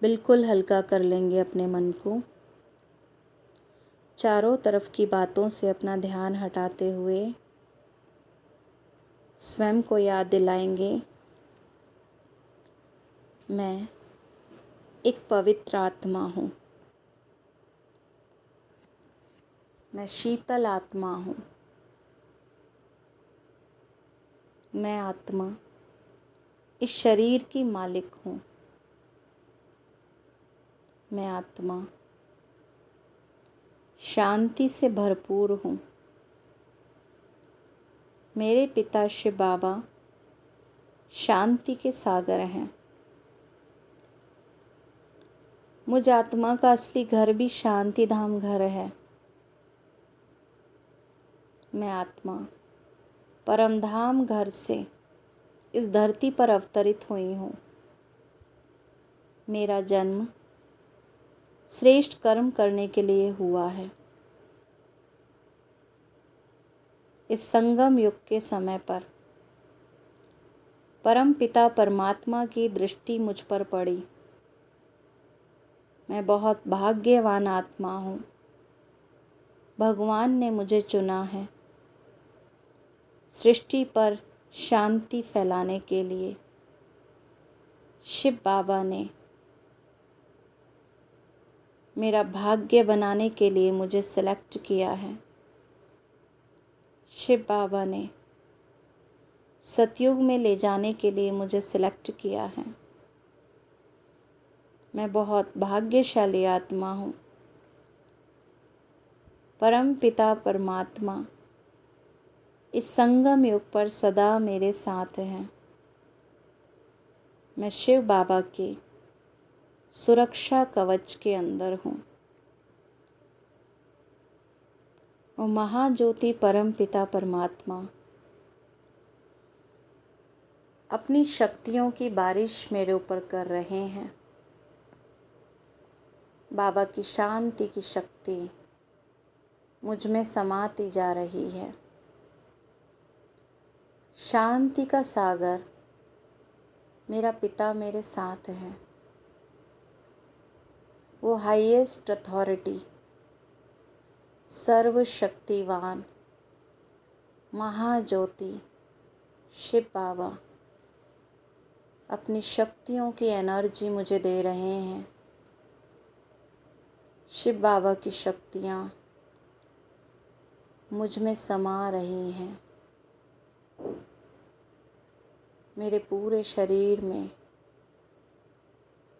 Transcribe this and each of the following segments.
बिल्कुल हल्का कर लेंगे अपने मन को। चारों तरफ की बातों से अपना ध्यान हटाते हुए स्वयं को याद दिलाएंगे, मैं एक पवित्र आत्मा हूँ। मैं शीतल आत्मा हूँ। मैं आत्मा इस शरीर की मालिक हूँ। मैं आत्मा शांति से भरपूर हूँ। मेरे पिता शिव बाबा शांति के सागर हैं। मुझ आत्मा का असली घर भी शांति धाम घर है। मैं आत्मा परमधाम घर से इस धरती पर अवतरित हुई हूँ। मेरा जन्म श्रेष्ठ कर्म करने के लिए हुआ है। इस संगम युग के समय पर परम पिता परमात्मा की दृष्टि मुझ पर पड़ी। मैं बहुत भाग्यवान आत्मा हूँ। भगवान ने मुझे चुना है सृष्टि पर शांति फैलाने के लिए। शिव बाबा ने मेरा भाग्य बनाने के लिए मुझे सेलेक्ट किया है। शिव बाबा ने सतयुग में ले जाने के लिए मुझे सेलेक्ट किया है। मैं बहुत भाग्यशाली आत्मा हूँ। परम पिता परमात्मा इस संगम युग पर सदा मेरे साथ हैं। मैं शिव बाबा के सुरक्षा कवच के अंदर हूँ। और महाज्योति परम पिता परमात्मा अपनी शक्तियों की बारिश मेरे ऊपर कर रहे हैं। बाबा की शांति की शक्ति मुझ में समाती जा रही है। शांति का सागर मेरा पिता मेरे साथ है। वो हाईएस्ट अथॉरिटी, सर्वशक्तिवान महाज्योति शिव बाबा अपनी शक्तियों की एनर्जी मुझे दे रहे हैं। शिव बाबा की शक्तियाँ मुझ में समा रही हैं। मेरे पूरे शरीर में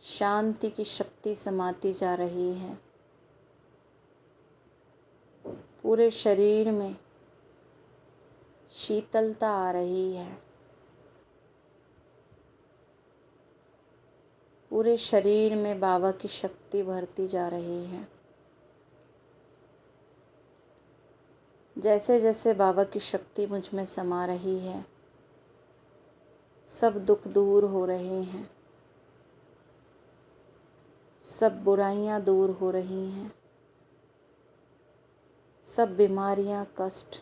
शांति की शक्ति समाती जा रही है। पूरे शरीर में शीतलता आ रही है। पूरे शरीर में बाबा की शक्ति भरती जा रही है। जैसे जैसे बाबा की शक्ति मुझ में समा रही है, सब दुख दूर हो रहे हैं। सब बुराइयां दूर हो रही हैं। सब बीमारियां, कष्ट,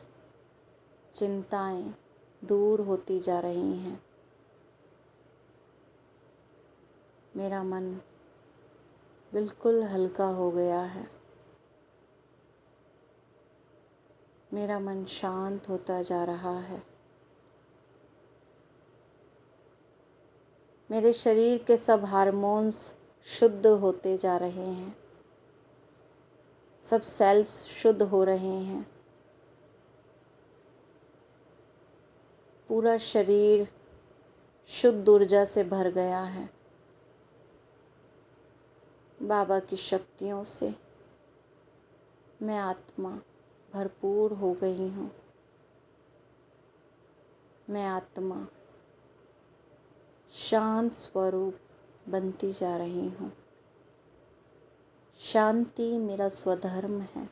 चिंताएं दूर होती जा रही हैं। मेरा मन बिल्कुल हल्का हो गया है। मेरा मन शांत होता जा रहा है। मेरे शरीर के सब हार्मोन्स शुद्ध होते जा रहे हैं। सब सेल्स शुद्ध हो रहे हैं। पूरा शरीर शुद्ध ऊर्जा से भर गया है। बाबा की शक्तियों से मैं आत्मा भरपूर हो गई हूँ। मैं आत्मा शांत स्वरूप बनती जा रही हूँ। शांति मेरा स्वधर्म है।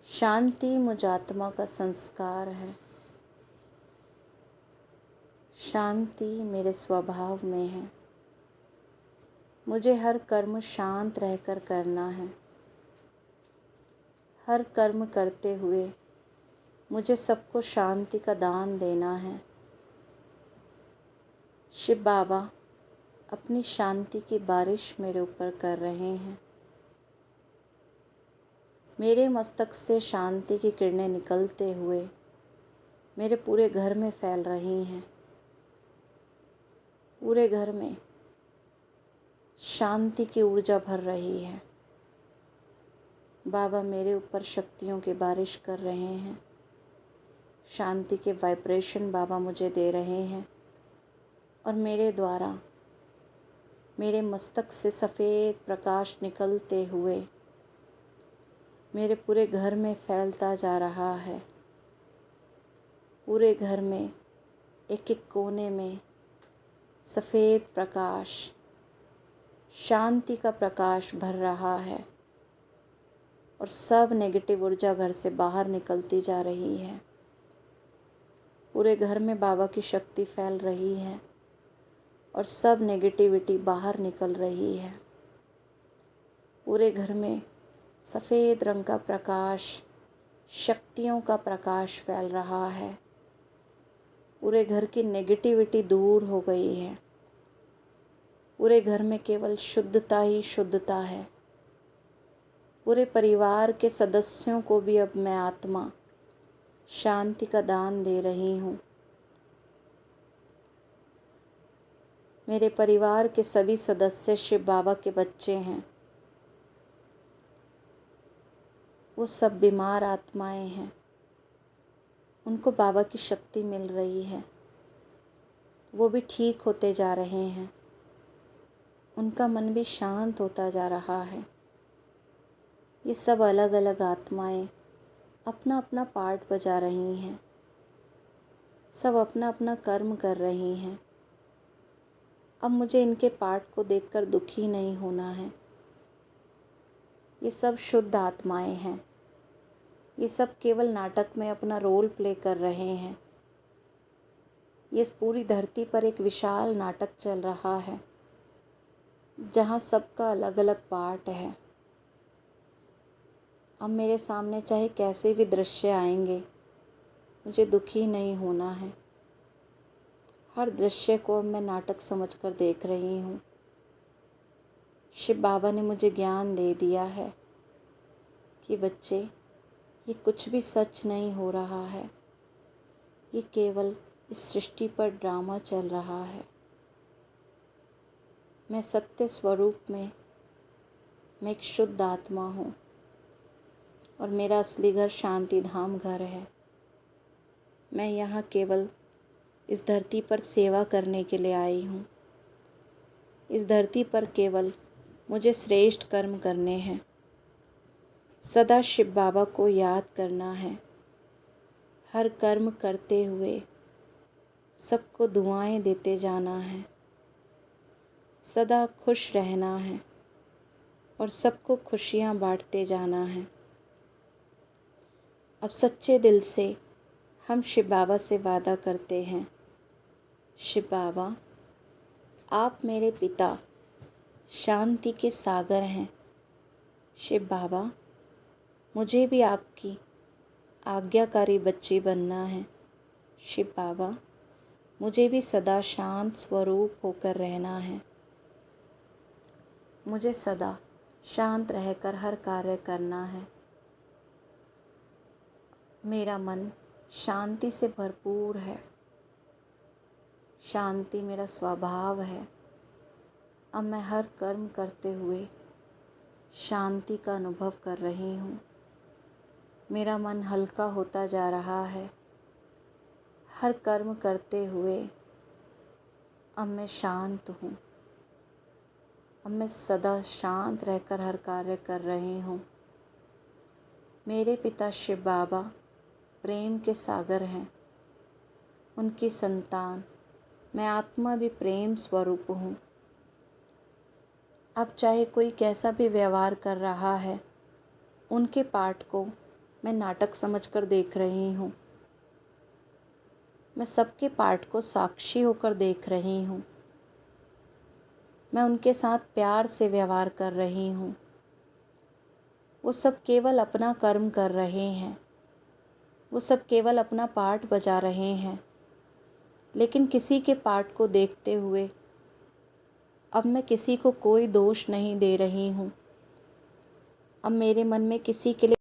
शांति मुझ आत्मा का संस्कार है। शांति मेरे स्वभाव में है। मुझे हर कर्म शांत रहकर करना है। हर कर्म करते हुए मुझे सबको शांति का दान देना है। शिव बाबा अपनी शांति की बारिश मेरे ऊपर कर रहे हैं। मेरे मस्तक से शांति की किरणें निकलते हुए मेरे पूरे घर में फैल रही हैं। पूरे घर में शांति की ऊर्जा भर रही है। बाबा मेरे ऊपर शक्तियों की बारिश कर रहे हैं। शांति के वाइब्रेशन बाबा मुझे दे रहे हैं और मेरे द्वारा मेरे मस्तक से सफ़ेद प्रकाश निकलते हुए मेरे पूरे घर में फैलता जा रहा है। पूरे घर में एक एक कोने में सफ़ेद प्रकाश, शांति का प्रकाश भर रहा है और सब नेगेटिव ऊर्जा घर से बाहर निकलती जा रही है। पूरे घर में बाबा की शक्ति फैल रही है और सब नेगेटिविटी बाहर निकल रही है। पूरे घर में सफ़ेद रंग का प्रकाश, शक्तियों का प्रकाश फैल रहा है। पूरे घर की नेगेटिविटी दूर हो गई है। पूरे घर में केवल शुद्धता ही शुद्धता है। पूरे परिवार के सदस्यों को भी अब मैं आत्मा शांति का दान दे रही हूँ। मेरे परिवार के सभी सदस्य शिव बाबा के बच्चे हैं। वो सब बीमार आत्माएं हैं। उनको बाबा की शक्ति मिल रही है। वो भी ठीक होते जा रहे हैं। उनका मन भी शांत होता जा रहा है। ये सब अलग अलग आत्माएं अपना अपना पार्ट बजा रही हैं। सब अपना अपना कर्म कर रही हैं। अब मुझे इनके पार्ट को देखकर दुखी नहीं होना है। ये सब शुद्ध आत्माएं हैं। ये सब केवल नाटक में अपना रोल प्ले कर रहे हैं। ये इस पूरी धरती पर एक विशाल नाटक चल रहा है जहाँ सबका अलग अलग पार्ट है। अब मेरे सामने चाहे कैसे भी दृश्य आएंगे, मुझे दुखी नहीं होना है। हर दृश्य को मैं नाटक समझकर देख रही हूँ। शिव बाबा ने मुझे ज्ञान दे दिया है कि बच्चे, ये कुछ भी सच नहीं हो रहा है। ये केवल इस सृष्टि पर ड्रामा चल रहा है। मैं सत्य स्वरूप में मैं एक शुद्ध आत्मा हूँ और मेरा असली घर शांति धाम घर है। मैं यहाँ केवल इस धरती पर सेवा करने के लिए आई हूँ। इस धरती पर केवल मुझे श्रेष्ठ कर्म करने हैं। सदा शिव बाबा को याद करना है। हर कर्म करते हुए सबको दुआएं देते जाना है। सदा खुश रहना है और सबको खुशियाँ बांटते जाना है। अब सच्चे दिल से हम शिव बाबा से वादा करते हैं, शिव बाबा, आप मेरे पिता शांति के सागर हैं। शिव बाबा, मुझे भी आपकी आज्ञाकारी बच्ची बनना है। शिव बाबा, मुझे भी सदा शांत स्वरूप होकर रहना है। मुझे सदा शांत रहकर हर कार्य करना है। मेरा मन शांति से भरपूर है। शांति मेरा स्वभाव है। अब मैं हर कर्म करते हुए शांति का अनुभव कर रही हूँ। मेरा मन हल्का होता जा रहा है। हर कर्म करते हुए अब मैं शांत हूँ। अब मैं सदा शांत रहकर हर कार्य कर रही हूँ। मेरे पिता शिव बाबा प्रेम के सागर हैं। उनकी संतान मैं आत्मा भी प्रेम स्वरूप हूँ। अब चाहे कोई कैसा भी व्यवहार कर रहा है, उनके पार्ट को मैं नाटक समझकर देख रही हूँ। मैं सबके पार्ट को साक्षी होकर देख रही हूँ। मैं उनके साथ प्यार से व्यवहार कर रही हूँ। वो सब केवल अपना कर्म कर रहे हैं। वो सब केवल अपना पार्ट बजा रहे हैं, लेकिन किसी के पार्ट को देखते हुए अब मैं किसी को कोई दोष नहीं दे रही हूँ। अब मेरे मन में किसी के लिए